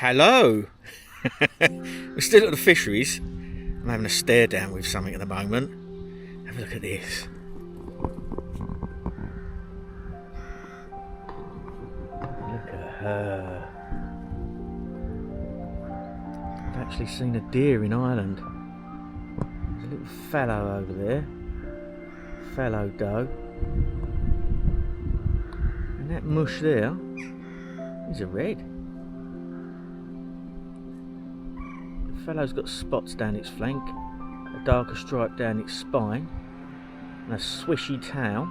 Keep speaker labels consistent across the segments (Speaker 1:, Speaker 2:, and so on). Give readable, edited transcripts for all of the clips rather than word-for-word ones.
Speaker 1: Hello! We're still at the fisheries. I'm having a stare down with something at the moment. Have a look at this. Look at her. I've actually seen a deer in Ireland. There's a little fallow over there. Fallow doe. And that mush there is a red. The fallow's got spots down its flank, a darker stripe down its spine, and a swishy tail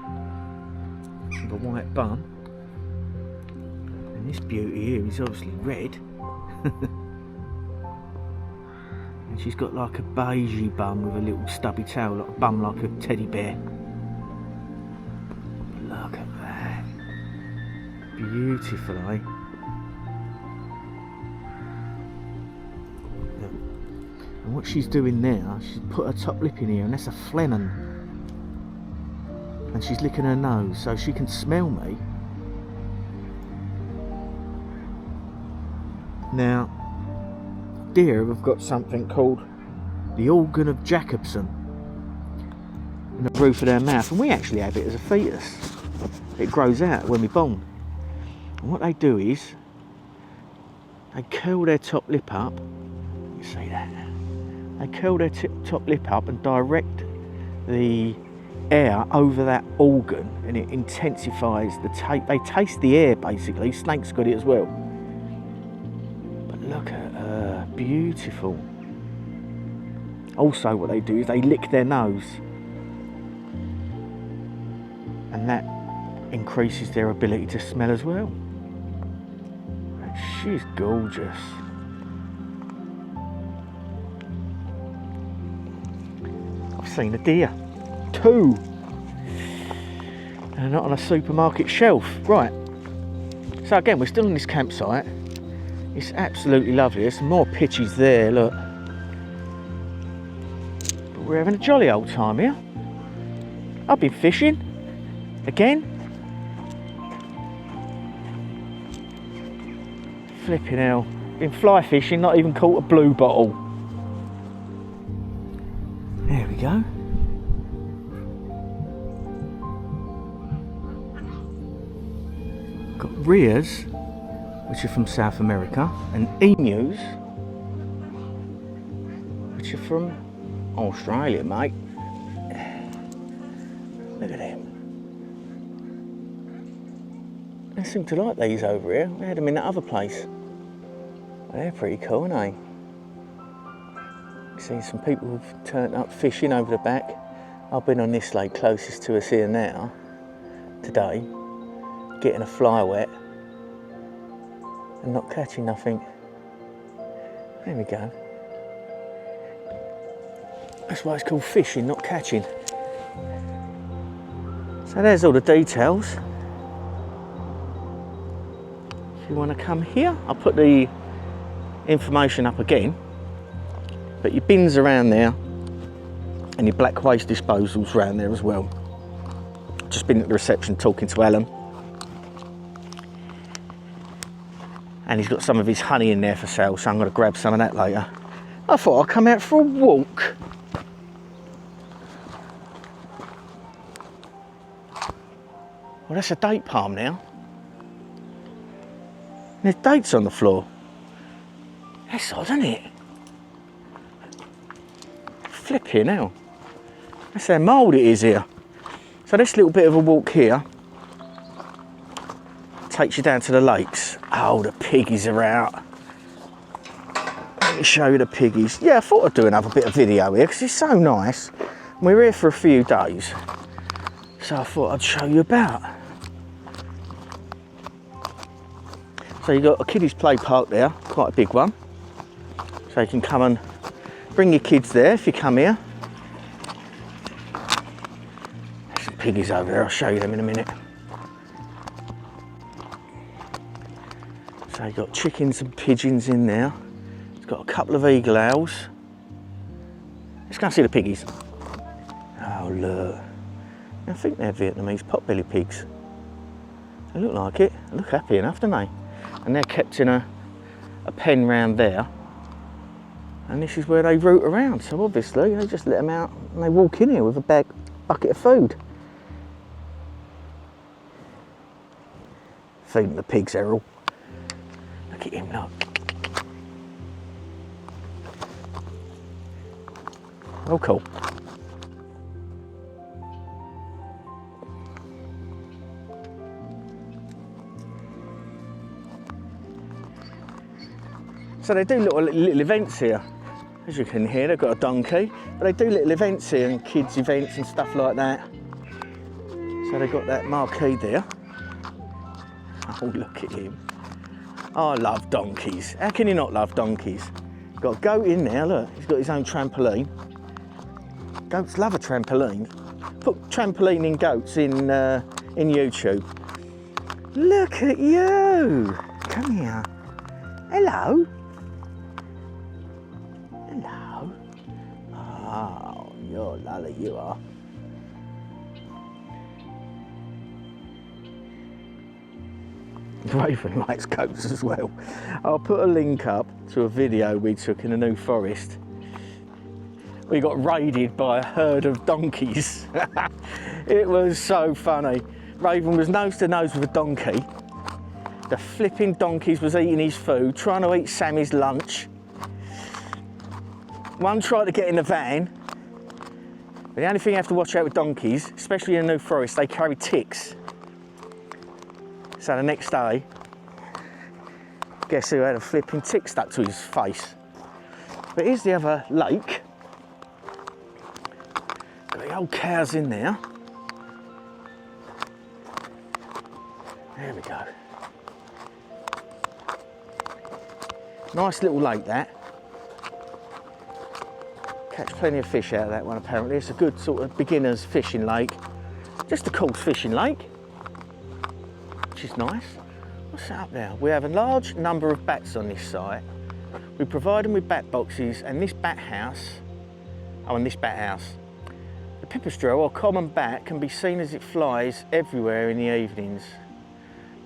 Speaker 1: with a white bum. And this beauty here is obviously red. And she's got like a beigey bum with a little stubby tail, like a bum like a teddy bear. Look at that. Beautiful, eh? And what she's doing now, she's put her top lip in here, and that's a flennon. And she's licking her nose so she can smell me. Now, deer have got something called the organ of Jacobson in the roof of their mouth, and we actually have it as a fetus. It grows out when we're born. And what they do is they curl their top lip up. You see that? They curl their top lip up and direct the air over that organ, and it intensifies the taste. They taste the air basically. Snakes got it as well. But look at her, beautiful. Also, what they do is they lick their nose, and that increases their ability to smell as well. And she's gorgeous. I've seen a deer, 2, and they're not on a supermarket shelf. Right, so again, we're still on this campsite. It's absolutely lovely. There's some more pitches there, look. But we're having a jolly old time here. I've been fishing again. Flipping hell, been fly fishing, not even caught a blue bottle. There we go. Got rheas, which are from South America, and emus, which are from Australia, mate. Look at them. They seem to like these over here. We had them in that other place. They're pretty cool, aren't they? See some people who've turned up fishing over the back. I've been on this lake closest to us here now, today, getting a fly wet and not catching nothing. There we go. That's why it's called fishing, not catching. So there's all the details. If you want to come here, I'll put the information up again. But your bins around there, and your black waste disposals around there as well. Just been at the reception talking to Alan, and he's got some of his honey in there for sale, so I'm going to grab some of that later. I thought I'd come out for a walk. Well, that's a date palm now. There's dates on the floor. That's odd, isn't it? Flipping hell. That's how mould it is here. So this little bit of a walk here takes you down to the lakes. Oh, the piggies are out. Let me show you the piggies. Yeah, I thought I'd do another bit of video here because it's so nice. We're here for a few days, so I thought I'd show you about. So you've got a kiddies play park there, quite a big one. So you can come and bring your kids there if you come here. There's some piggies over there, I'll show you them in a minute. So you've got chickens and pigeons in there. It's got a couple of eagle owls. Let's go and see the piggies. Oh look, I think they're Vietnamese potbelly pigs. They look like it, they look happy enough, don't they? And they're kept in a a pen round there, and this is where they root around. So obviously they just let them out and they walk in here with a bucket of food. Feeding the pigs, Errol. Look at him, look. Oh, cool. So they do little events here. As you can hear, they've got a donkey, but they do little events here, and kids events and stuff like that. So they've got that marquee there. Oh, look at him. I love donkeys. How can you not love donkeys? Got a goat in there, look, he's got his own trampoline. Goats love a trampoline. Put trampoline in goats in YouTube. Look at you. Come here. Hello. Hello. Oh, you're lovely, you are. Raven likes goats as well. I'll put a link up to a video we took in the New Forest. We got raided by a herd of donkeys. It was so funny. Raven was nose to nose with a donkey. The flipping donkeys was eating his food, trying to eat Sammy's lunch. One tried to get in the van. But the only thing you have to watch out with donkeys, especially in the New Forest, they carry ticks. So the next day, guess who had a flipping tick stuck to his face? But here's the other lake. Got the old cows in there. There we go. Nice little lake, that. Catch plenty of fish out of that one, apparently. It's a good sort of beginner's fishing lake. Just a coarse fishing lake, which is nice. What's that up there? We have a large number of bats on this site. We provide them with bat boxes, and this bat house, the pipistrelle, or common bat, can be seen as it flies everywhere in the evenings.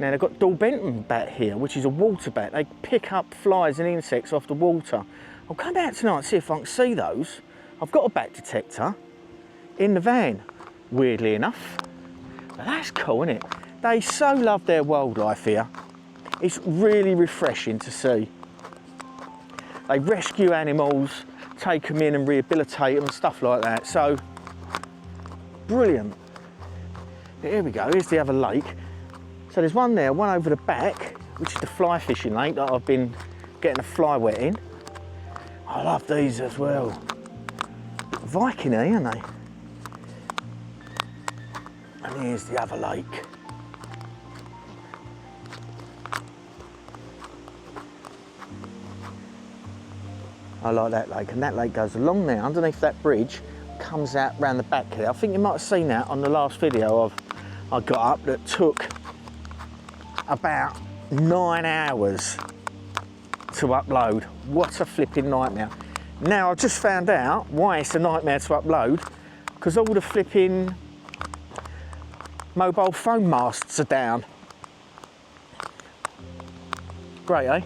Speaker 1: Now they've got Dalbenton bat here, which is a water bat. They pick up flies and insects off the water. I'll come out tonight and see if I can see those. I've got a bat detector in the van, weirdly enough. But that's cool, isn't it? They so love their wildlife here. It's really refreshing to see. They rescue animals, take them in and rehabilitate them and stuff like that. So, brilliant. But here we go, here's the other lake. So there's one there, one over the back, which is the fly fishing lake that I've been getting a fly wet in. I love these as well. Viking-y, aren't they? And here's the other lake. I like that lake, and that lake goes along there, underneath that bridge, comes out round the back there. I think you might have seen that on the last video I got up that took about 9 hours to upload. What a flipping nightmare. Now I've just found out why it's a nightmare to upload, because all the flipping mobile phone masts are down. Great, eh?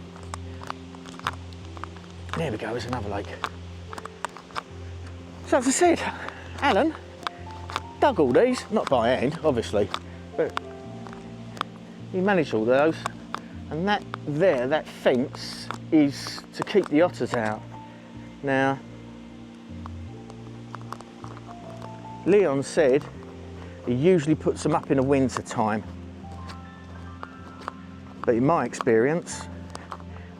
Speaker 1: There we go, there's another lake. So as I said, Alan dug all these, not by hand, obviously, but he managed all those. And that there, that fence, is to keep the otters out. Now, Leon said he usually puts them up in the winter time. But in my experience,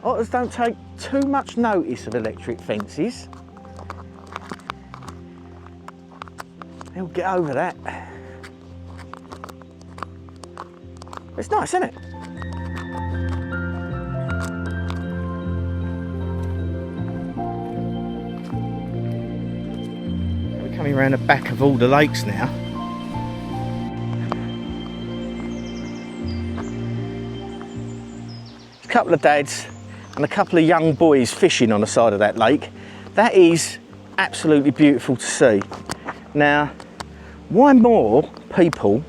Speaker 1: otters don't take too much notice of electric fences. They'll get over that. It's nice, isn't it? We're coming around the back of all the lakes now. A couple of dads and a couple of young boys fishing on the side of that lake. That is absolutely beautiful to see. Now, why more people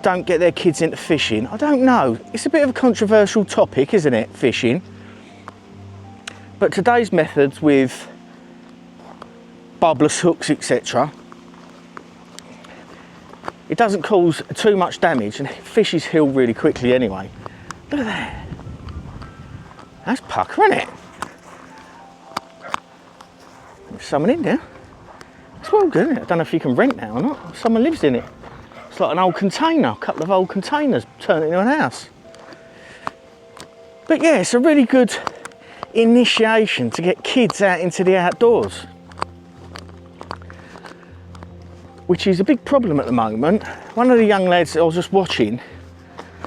Speaker 1: don't get their kids into fishing. I don't know. It's a bit of a controversial topic, isn't it, fishing? But today's methods with barbless hooks, etc., it doesn't cause too much damage, and fishes heal really quickly anyway. Look at that. That's pucker, isn't it? There's someone in there. It's well good, isn't it? I don't know if you can rent that or not. Someone lives in it. It's like an old container, a couple of old containers turned into an house. But yeah, it's a really good initiation to get kids out into the outdoors, which is a big problem at the moment. One of the young lads I was just watching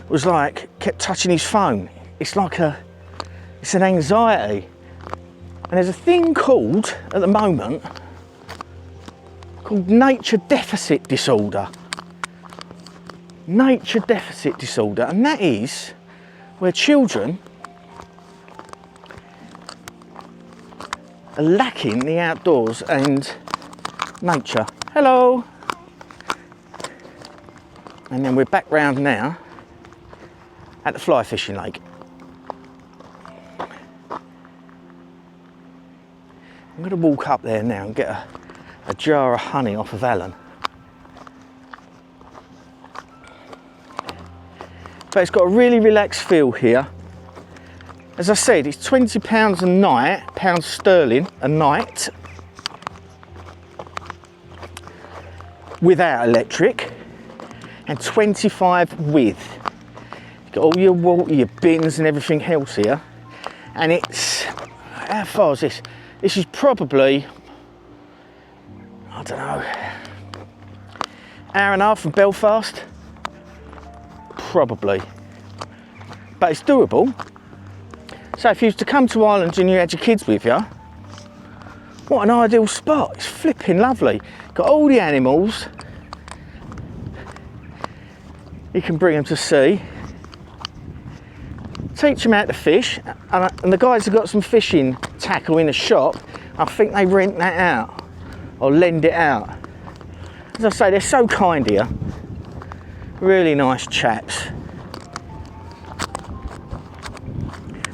Speaker 1: was like, kept touching his phone. It's like it's an anxiety. And there's a thing called, at the moment, called nature deficit disorder. Nature deficit disorder, and that is where children are lacking the outdoors and nature. Hello. And then we're back round now at the fly fishing lake. I'm going to walk up there now and get a jar of honey off of Alan. But it's got a really relaxed feel here. As I said, it's £20 a night, pounds sterling a night, without electric, and 25 with. You've got all your water, your bins and everything else here. And it's, how far is this? This is probably, I don't know, hour and a half from Belfast. Probably, but it's doable. So if you was to come to Ireland and you had your kids with you, what an ideal spot. It's flipping lovely. Got all the animals. You can bring them to sea, teach them how to fish, and the guys have got some fishing tackle in the shop. I think they rent that out or lend it out. As I say, they're so kind here. Really nice chaps.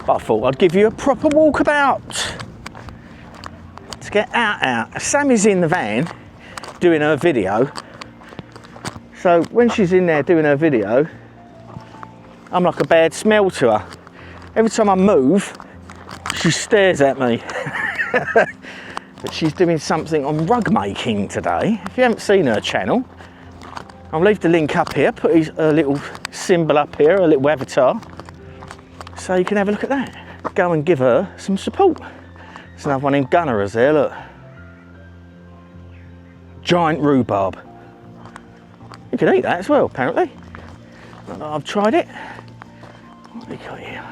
Speaker 1: But I thought I'd give you a proper walkabout to get out. Sammy's in the van doing her video. So when she's in there doing her video, I'm like a bad smell to her. Every time I move, she stares at me. But she's doing something on rug making today. If you haven't seen her channel, I'll leave the link up here, put a little symbol up here, a little avatar, so you can have a look at that. Go and give her some support. There's another one in Gunner's there, look. Giant rhubarb. You can eat that as well, apparently. I've tried it. What have we got here?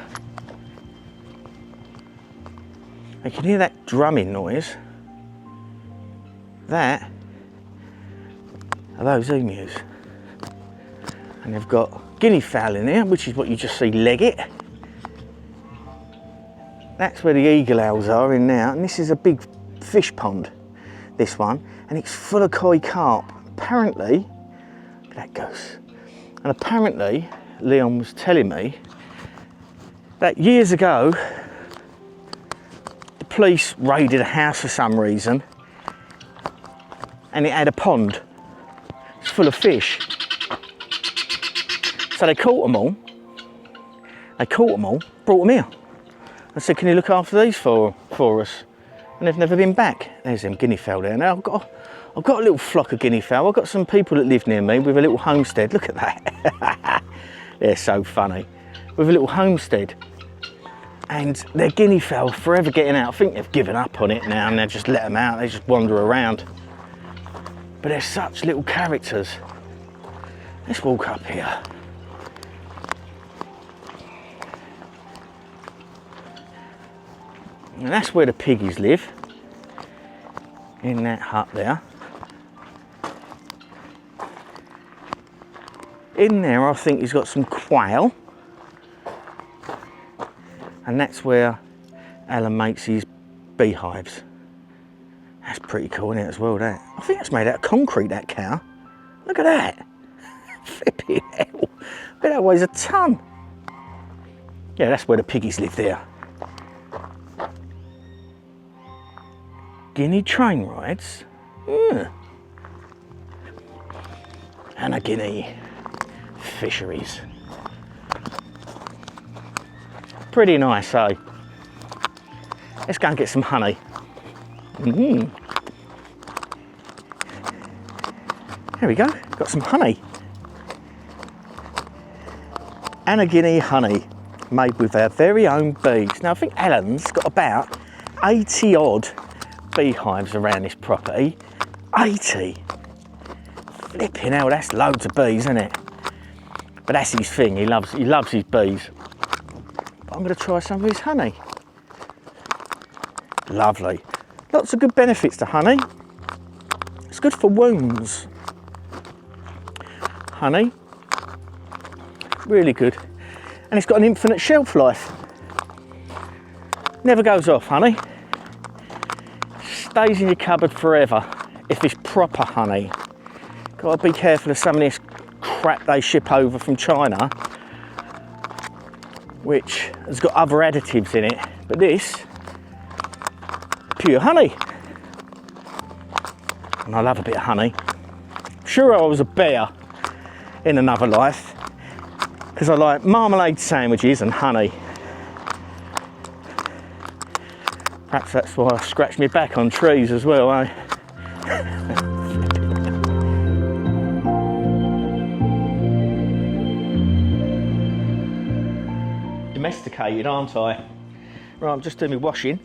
Speaker 1: You can hear that drumming noise. That are those emus. And they've got guinea fowl in there, which is what you just see leg it. That's where the eagle owls are in now, and this is a big fish pond, this one, and it's full of koi carp. Apparently, that goes. And apparently, Leon was telling me that years ago, the police raided a house for some reason, and it had a pond. It's full of fish. So they caught them all. Brought them here. I said, can you look after these for us? And they've never been back. There's them guinea fowl there. Now I've got a little flock of guinea fowl. I've got some people that live near me with a little homestead. Look at that. They're so funny. With a little homestead. And their guinea fowl forever getting out. I think they've given up on it now and they just let them out. They just wander around. But they're such little characters. Let's walk up here. And that's where the piggies live, in that hut there. In there I think he's got some quail, and that's where Alan makes his beehives. That's pretty cool, isn't it, as well, that? I think that's made out of concrete, that cow. Look at that. Flipping hell. Bet that weighs a ton. Yeah, that's where the piggies live there. Guinea train rides? Yeah. Annaginny fisheries. Pretty nice, eh? Let's go and get some honey. There we go, got some honey. Annaginny honey, made with our very own bees. Now I think Alan's got about 80 odd beehives around this property. 80. Flipping hell, that's loads of bees, isn't it? But that's his thing, he loves his bees. But I'm going to try some of his honey. Lovely. Lots of good benefits to honey. It's good for wounds. Honey, really good. And it's got an infinite shelf life. Never goes off, honey. Stays in your cupboard forever if it's proper honey. Got to be careful of some of this crap they ship over from China, which has got other additives in it. But this, pure honey. And I love a bit of honey. Sure, I was a bear in another life because I like marmalade sandwiches and honey. Perhaps that's why I scratch my back on trees as well, eh? Domesticated, aren't I? Right, I'm just doing my washing,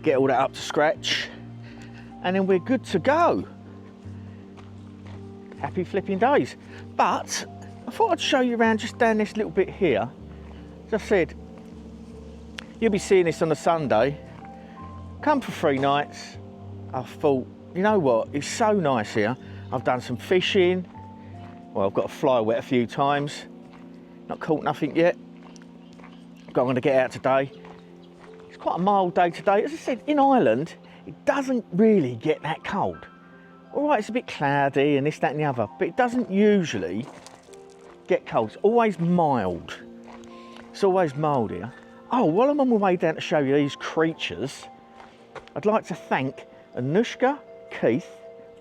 Speaker 1: get all that up to scratch, and then we're good to go. Happy flipping days. But I thought I'd show you around just down this little bit here. As I said, you'll be seeing this on a Sunday. Come for 3 nights. I thought, you know what, it's so nice here. I've done some fishing. Well, I've got a fly wet a few times. Not caught nothing yet. I'm going to get out today. It's quite a mild day today. As I said, in Ireland, it doesn't really get that cold. All right, it's a bit cloudy and this, that and the other, but it doesn't usually get cold. It's always mild. It's always mild here. Oh, while I'm on my way down to show you these creatures, I'd like to thank Anushka, Keith,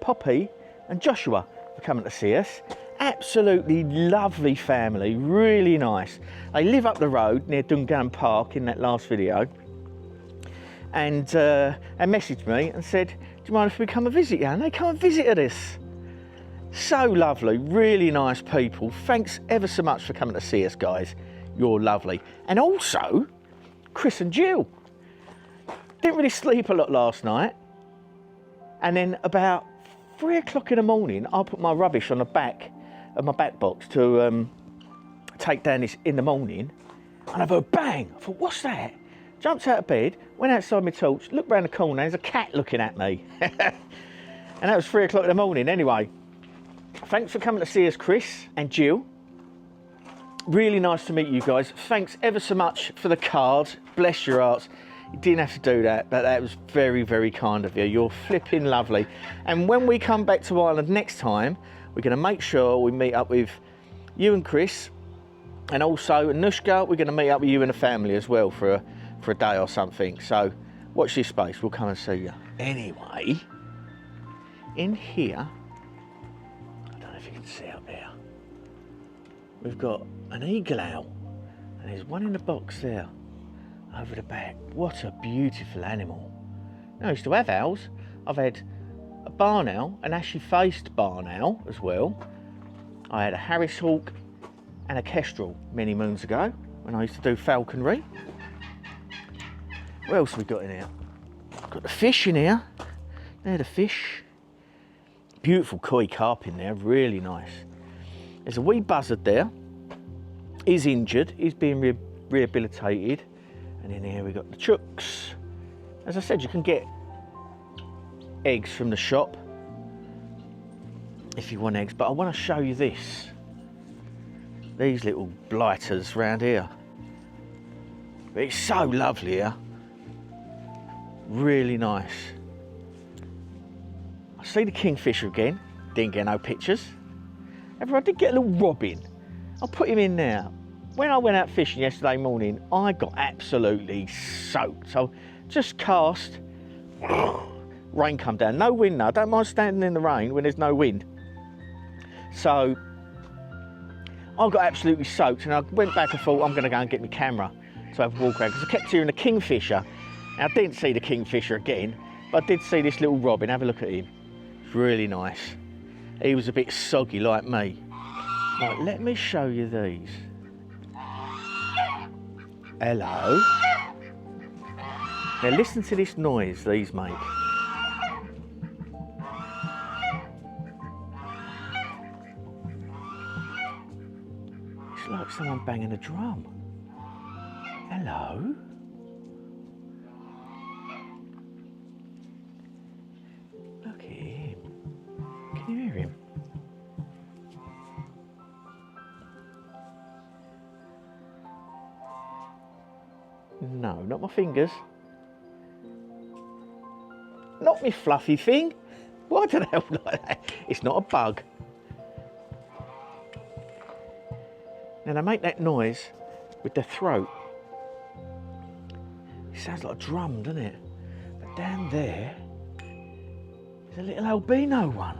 Speaker 1: Poppy and Joshua for coming to see us. Absolutely lovely family, really nice. They live up the road near Dungan Park in that last video. And they messaged me and said, do you mind if we come and visit you? And they come and visited us. So lovely, really nice people. Thanks ever so much for coming to see us, guys. You're lovely. And also, Chris and Jill. Didn't really sleep a lot last night. And then about 3 o'clock in the morning, I put my rubbish on the back of my back box to take down this in the morning. And I heard bang. I thought, what's that? Jumped out of bed, went outside my torch, looked round the corner, there's a cat looking at me. And that was 3 o'clock in the morning. Anyway, thanks for coming to see us, Chris and Jill. Really nice to meet you guys. Thanks ever so much for the card. Bless your hearts. You didn't have to do that, but that was very, very kind of you. You're flipping lovely. And when we come back to Ireland next time, we're going to make sure we meet up with you and Chris. And also, Anushka, we're going to meet up with you and the family as well for a day or something. So watch this space, we'll come and see you. Anyway, in here, I don't know if you can see up there, we've got an eagle owl, and there's one in the box there over the back. What a beautiful animal. Now, I used to have owls. I've had a barn owl, an ashy faced barn owl as well. I had a Harris hawk and a kestrel many moons ago when I used to do falconry. What else have we got in here? Got the fish in here. They're the fish. Beautiful koi carp in there, really nice. There's a wee buzzard there. He's injured, he's being rehabilitated. And in here we got the chooks. As I said, you can get eggs from the shop if you want eggs, but I want to show you this. These little blighters round here. But it's so lovely here. Really nice. I see the kingfisher again. Didn't get no pictures. However, I did get a little robin. I'll put him in now. When I went out fishing yesterday morning, I got absolutely soaked. So just cast, rain come down, no wind now. I don't mind standing in the rain when there's no wind. So I got absolutely soaked, and I went back and thought I'm going to go and get my camera to have a walk around, because I kept hearing the kingfisher. Now, I didn't see the kingfisher again, but I did see this little robin. Have a look at him. It's really nice. He was a bit soggy like me. Right, let me show you these. Hello. Now listen to this noise these make. It's like someone banging a drum. Hello. Look at him. Can you hear him? No, not my fingers. Not me fluffy thing. Why the hell like that? It's not a bug. Now they make that noise with their throat. It sounds like a drum, doesn't it? But down there, there's a little albino one.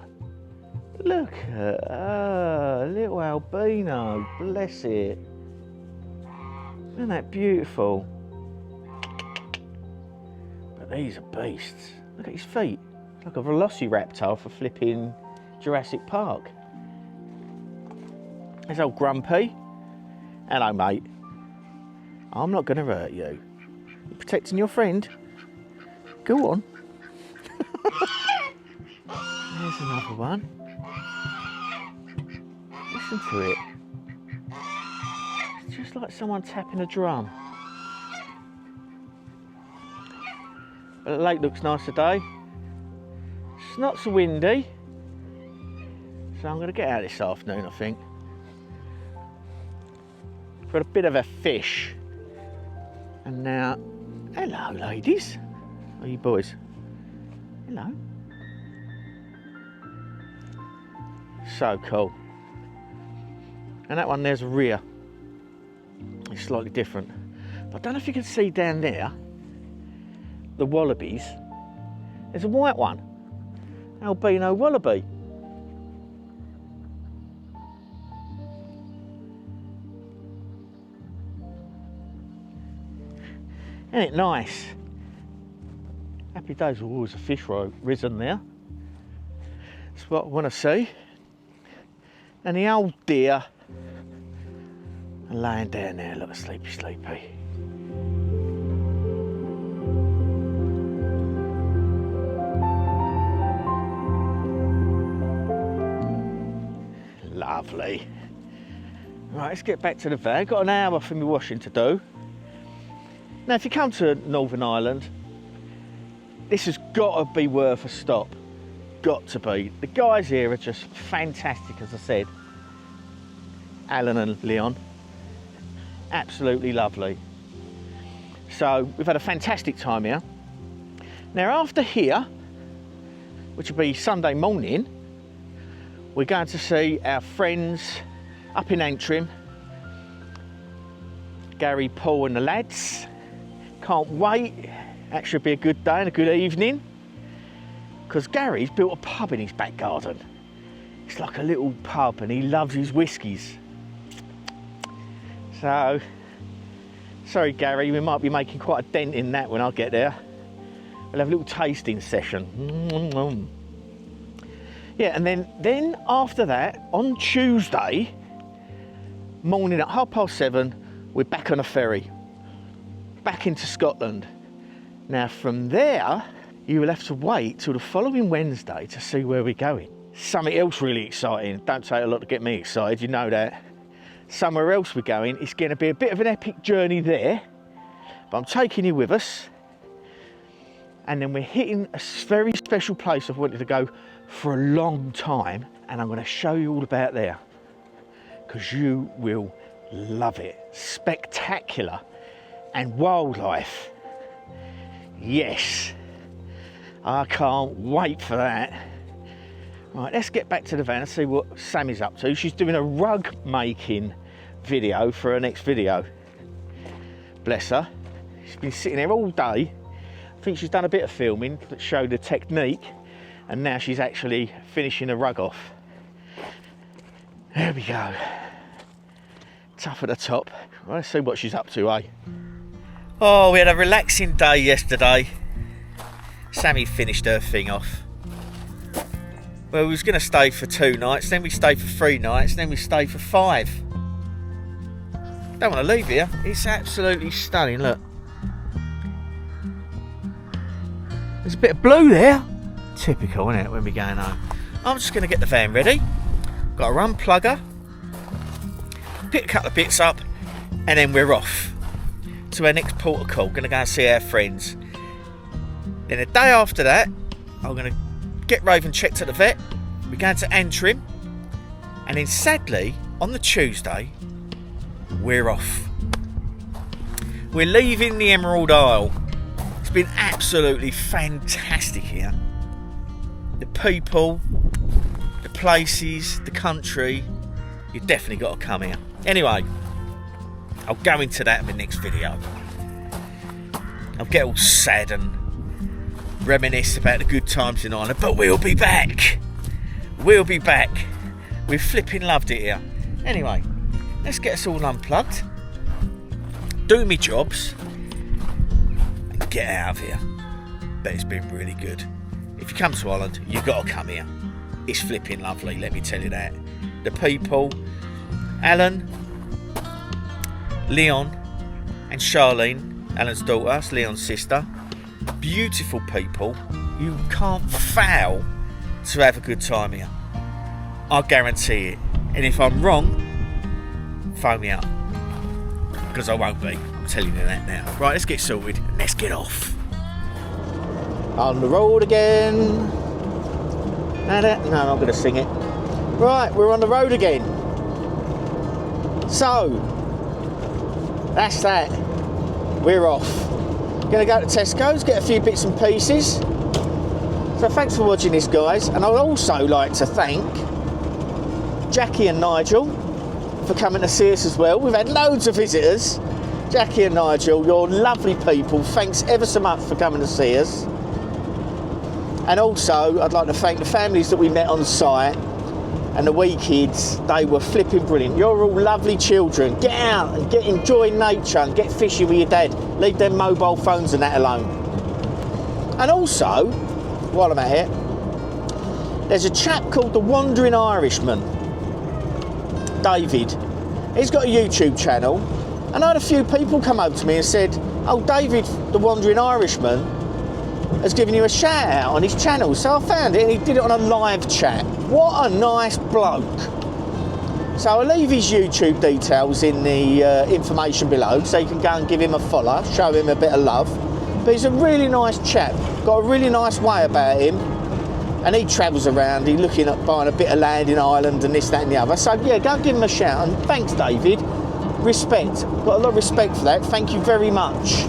Speaker 1: Look at her, little albino, bless it. Isn't that beautiful? But these are beasts. Look at his feet. It's like a velociraptor for flipping Jurassic Park. There's old Grumpy. Hello, mate. I'm not going to hurt you. You're protecting your friend. Go on. There's another one. Listen to it. It's just like someone tapping a drum. But the lake looks nice today. It's not so windy. So I'm going to get out this afternoon, I think. For a bit of a fish. And now, hello ladies. Are you boys? Hello. So cool. And that one there's a rear. It's slightly different. But I don't know if you can see down there, the wallabies. There's a white one. Albino wallaby. Isn't it nice? Happy days. Oh, there's a fish risen there. That's what I want to see. And the old deer are laying down there, look, sleepy, sleepy. Lovely. Right, let's get back to the van. Got an hour for my washing to do. Now, if you come to Northern Ireland, this has got to be worth a stop. Got to be. The guys here are just fantastic, as I said. Alan and Leon. Absolutely lovely. So, we've had a fantastic time here. Now, after here, which will be Sunday morning, we're going to see our friends up in Antrim. Gary, Paul and the lads. Can't wait. That should be a good day and a good evening. Because Gary's built a pub in his back garden. It's like a little pub and he loves his whiskies. So, sorry Gary, we might be making quite a dent in that when I get there. We'll have a little tasting session. Yeah, and then after that, on Tuesday morning at 7:30, we're back on a ferry. Back into Scotland. Now from there, you will have to wait till the following Wednesday to see where we're going. Something else really exciting. Don't take a lot to get me excited, you know that. Somewhere else we're going. It's going to be a bit of an epic journey there. But I'm taking you with us. And then we're hitting a very special place I've wanted to go for a long time. And I'm going to show you all about there. Because you will love it. Spectacular. And wildlife. Yes. I can't wait for that. Right, let's get back to the van and see what Sammy's up to. She's doing a rug making video for her next video. Bless her. She's been sitting there all day. I think she's done a bit of filming that showed the technique, and now she's actually finishing a rug off. There we go. Tough at the top. Right, let's see what she's up to, eh? Oh, we had a relaxing day yesterday. Sammy finished her thing off. Well, we was going to stay for 2 nights, then we stayed for 3 nights, then we stayed for 5. Don't want to leave here. It's absolutely stunning, look. There's a bit of blue there. Typical, isn't it, when we're going home. I'm just going to get the van ready. Got to unplug her, pick a couple of bits up, and then we're off to our next port of call. Going to go and see our friends. Then the day after that, I'm going to get Raven checked at the vet. We're going to Antrim, and then sadly, on the Tuesday, we're off. We're leaving the Emerald Isle. It's been absolutely fantastic here. The people, the places, the country. You've definitely got to come here. Anyway, I'll go into that in the next video. I'll get all sad and reminisce about the good times in Ireland, but we'll be back. We'll be back. We've flipping loved it here. Anyway, let's get us all unplugged, do me jobs, and get out of here. But it's been really good. If you come to Ireland, you've got to come here. It's flipping lovely, let me tell you that. The people, Alan, Leon, and Charlene, Alan's daughter, that's Leon's sister. Beautiful people. You can't fail to have a good time here. I guarantee it. And if I'm wrong, phone me up, because I won't be. I'm telling you that now. Right, let's get sorted and let's get off. On the road again. No, I'm not going to sing it. Right, we're on the road again. So, that's that. We're off. Going to go to Tesco's, get a few bits and pieces. So thanks for watching this, guys. And I'd also like to thank Jackie and Nigel for coming to see us as well. We've had loads of visitors. Jackie and Nigel, you're lovely people. Thanks ever so much for coming to see us. And also, I'd like to thank the families that we met on site and the wee kids. They were flipping brilliant. You're all lovely children. Get out and enjoy nature and get fishing with your dad. Leave them mobile phones and that alone. And also, while I'm at it, there's a chap called the Wandering Irishman, David. He's got a YouTube channel, and I had a few people come up to me and said, oh, David, the Wandering Irishman, has given you a shout out on his channel. So I found it and he did it on a live chat. What a nice bloke. So I'll leave his YouTube details in the information below, so you can go and give him a follow, show him a bit of love. But he's a really nice chap, got a really nice way about him, and he travels around, he's looking at buying a bit of land in Ireland and this, that and the other. So yeah, go and give him a shout, and thanks, David. Respect, got a lot of respect for that, thank you very much.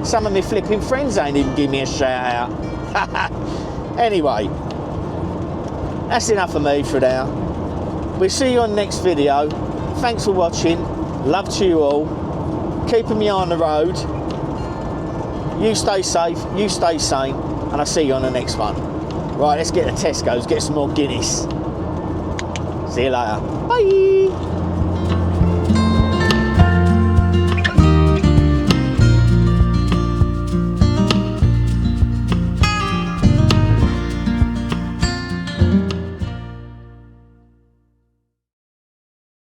Speaker 1: Some of my flipping friends ain't even give me a shout out. Anyway, that's enough of me for now. We'll see you on the next video. Thanks for watching. Love to you all. Keeping me on the road. You stay safe, you stay sane, and I'll see you on the next one. Right, let's get to Tesco's, get some more Guinness. See you later. Bye.